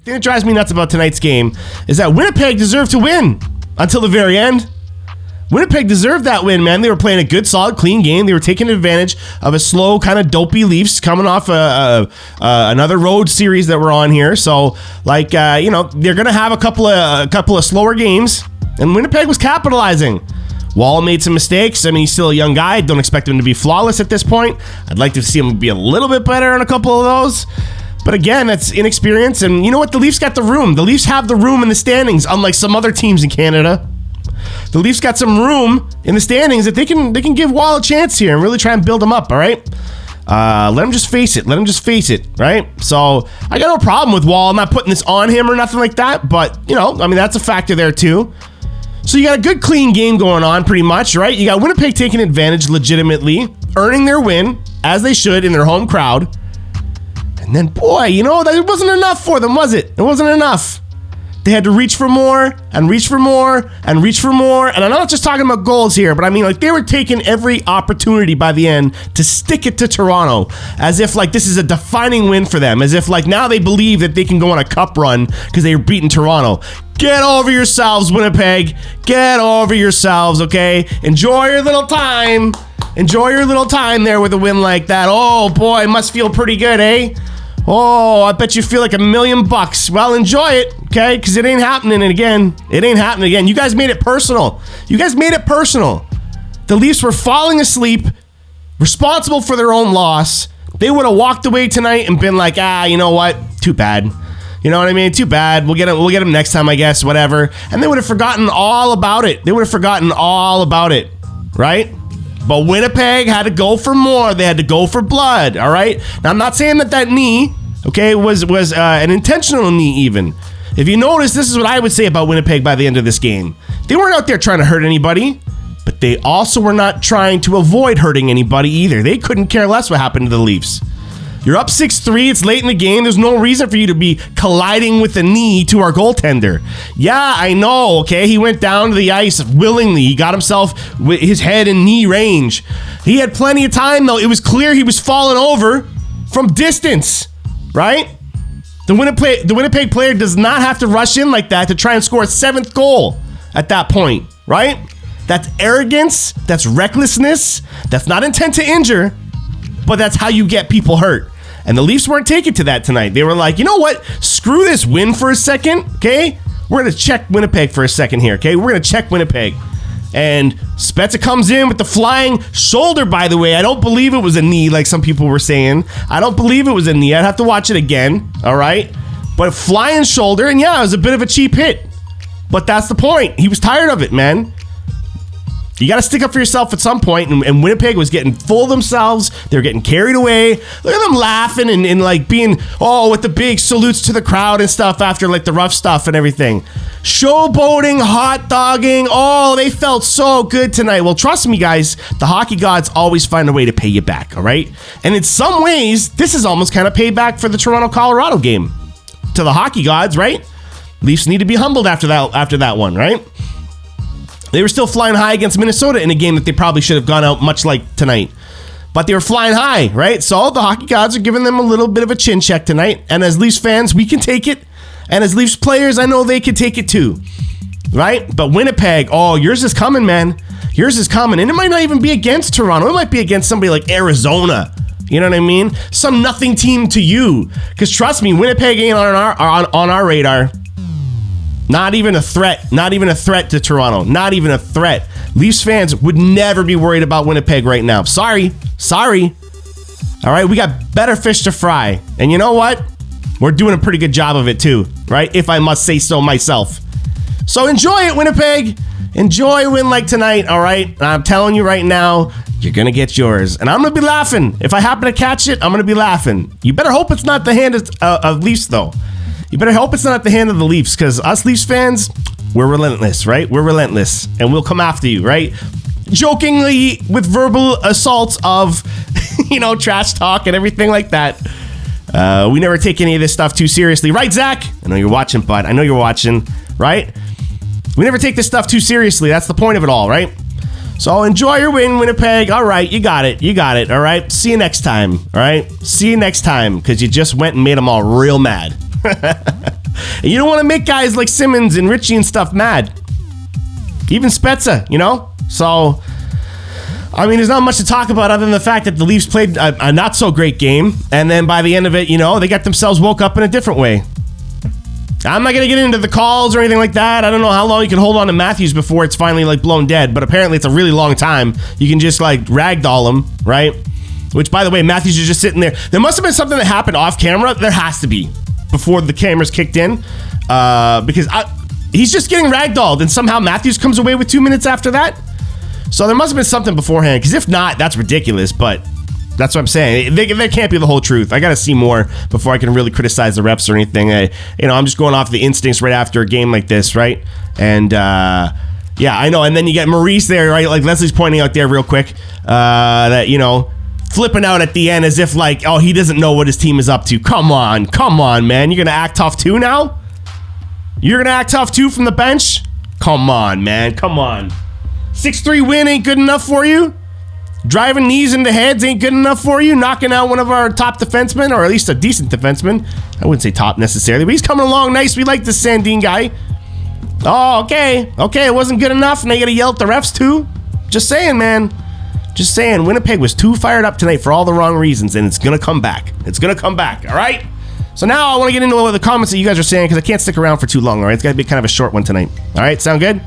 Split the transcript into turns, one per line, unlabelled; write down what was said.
thing that drives me nuts about tonight's game is that Winnipeg deserved to win until the very end. Winnipeg deserved that win, man. They were playing a good, solid, clean game. They were taking advantage of a slow, kind of dopey Leafs coming off another road series that we're on here. So, they're going to have a couple of slower games, and Winnipeg was capitalizing. Wall made some mistakes. I mean, he's still a young guy. Don't expect him to be flawless at this point. I'd like to see him be a little bit better on a couple of those. But again, that's inexperience. And you know what? The Leafs got the room. The Leafs have the room in the standings, unlike some other teams in Canada. The Leafs got some room in the standings that they can give Wall a chance here and really try and build him up, all right? Let him just face it. Let him just face it, right? So I got no problem with Wall. I'm not putting this on him or nothing like that, but, that's a factor there too. So you got a good, clean game going on pretty much, right? You got Winnipeg taking advantage legitimately, earning their win, as they should, in their home crowd. And then, boy, that wasn't enough for them, was it? It wasn't enough. They had to reach for more and reach for more and reach for more. And I'm not just talking about goals here, but I mean, they were taking every opportunity by the end to stick it to Toronto as if this is a defining win for them, as if now they believe that they can go on a cup run because they were beating Toronto. Get over yourselves, Winnipeg. Get over yourselves, okay? Enjoy your little time. Enjoy your little time there with a win like that. Oh, boy, it must feel pretty good, eh? Oh, I bet you feel like $1 million. Well, enjoy it, okay? Because it ain't happening again. It ain't happening again. You guys made it personal. The Leafs were falling asleep, responsible for their own loss. They would have walked away tonight and been like, you know what? Too bad. You know what I mean? Too bad. We'll get him next time, I guess, whatever. And they would have forgotten all about it. Right? But Winnipeg had to go for more. They had to go for blood, all right? Now, I'm not saying that knee, okay, was an intentional knee even. If you notice, this is what I would say about Winnipeg by the end of this game. They weren't out there trying to hurt anybody, but they also were not trying to avoid hurting anybody either. They couldn't care less what happened to the Leafs. You're up 6-3. It's late in the game. There's no reason for you to be colliding with the knee to our goaltender. Yeah, I know, okay? He went down to the ice willingly. He got himself with his head in knee range. He had plenty of time, though. It was clear he was falling over from distance, right? The Winnipeg player does not have to rush in like that to try and score a 7th goal at that point, right? That's arrogance. That's recklessness. That's not intent to injure, but that's how you get people hurt. And the Leafs weren't taking to that tonight. They were like, you know what? Screw this win for a second, okay? We're going to check Winnipeg for a second here, okay? We're going to check Winnipeg. And Spezza comes in with the flying shoulder, by the way. I don't believe it was a knee like some people were saying. I don't believe it was a knee. I'd have to watch it again, all right? But flying shoulder, and yeah, it was a bit of a cheap hit. But that's the point. He was tired of it, man. You got to stick up for yourself at some point, and Winnipeg was getting full of themselves. They were getting carried away. Look at them laughing and being, with the big salutes to the crowd and stuff after the rough stuff and everything. Showboating, hot dogging. Oh, they felt so good tonight. Well, trust me, guys, the hockey gods always find a way to pay you back, all right? And in some ways, this is almost kind of payback for the Toronto-Colorado game. To the hockey gods, right? Leafs need to be humbled after that one, right? They were still flying high against Minnesota in a game that they probably should have gone out much like tonight. But they were flying high, right? So the hockey gods are giving them a little bit of a chin check tonight. And as Leafs fans, we can take it. And as Leafs players, I know they can take it too. Right? But Winnipeg, yours is coming, man. Yours is coming. And it might not even be against Toronto. It might be against somebody like Arizona. You know what I mean? Some nothing team to you. Because trust me, Winnipeg ain't on our radar. Not even a threat. Not even a threat to Toronto. Not even a threat. Leafs fans would never be worried about Winnipeg right now. Sorry. All right, we got better fish to fry. And you know what? We're doing a pretty good job of it too, right? If I must say so myself. So enjoy it, Winnipeg. Enjoy a win like tonight, all right? And I'm telling you right now, you're going to get yours. And I'm going to be laughing. If I happen to catch it, I'm going to be laughing. You better hope it's not the hand of Leafs, though. You better hope it's not at the hand of the Leafs, because us Leafs fans, we're relentless, right? We're relentless, and we'll come after you, right? Jokingly with verbal assaults of, trash talk and everything like that. We never take any of this stuff too seriously. Right, Zach? I know you're watching, bud. I know you're watching, right? We never take this stuff too seriously. That's the point of it all, right? So enjoy your win, Winnipeg. All right, you got it, all right? See you next time, all right? See you next time, because you just went and made them all real mad. And you don't want to make guys like Simmons and Richie and stuff mad. Even Spezza, you know? So, I mean, there's not much to talk about other than the fact that the Leafs played a not so great game. And then by the end of it, you know, they got themselves woke up in a different way. I'm not going to get into the calls or anything like that. I don't know how long you can hold on to Matthews before it's finally like blown dead, but apparently it's a really long time. You can just like ragdoll him, right? Which, by the way, Matthews is just sitting there. There must have been something that happened off camera. There has to be before the cameras kicked in, because he's just getting ragdolled, and somehow Matthews comes away with 2 minutes after that. So there must have been something beforehand, because if not, that's ridiculous. But that's what I'm saying. They can't be the whole truth. I got to see more before I can really criticize the refs or anything. I'm just going off the instincts right after a game like this, right? And yeah, I know. And then you get Maurice there, right? Like Leslie's pointing out there real quick, that, you know, flipping out at the end as if like, oh, he doesn't know what his team is up to. Come on, man. You're going to act tough too now? You're going to act tough too from the bench? Come on, man. Come on. 6-3 win ain't good enough for you? Driving knees into heads ain't good enough for you? Knocking out one of our top defensemen, or at least a decent defenseman. I wouldn't say top necessarily, but he's coming along nice. We like this Sandin guy. Oh, okay. Okay, it wasn't good enough. Now you got to yell at the refs too? Just saying, man. Just saying. Winnipeg was too fired up tonight for all the wrong reasons, and it's going to come back. It's going to come back, all right? So now I want to get into the comments that you guys are saying, because I can't stick around for too long, all right? It's got to be kind of a short one tonight. All right, sound good?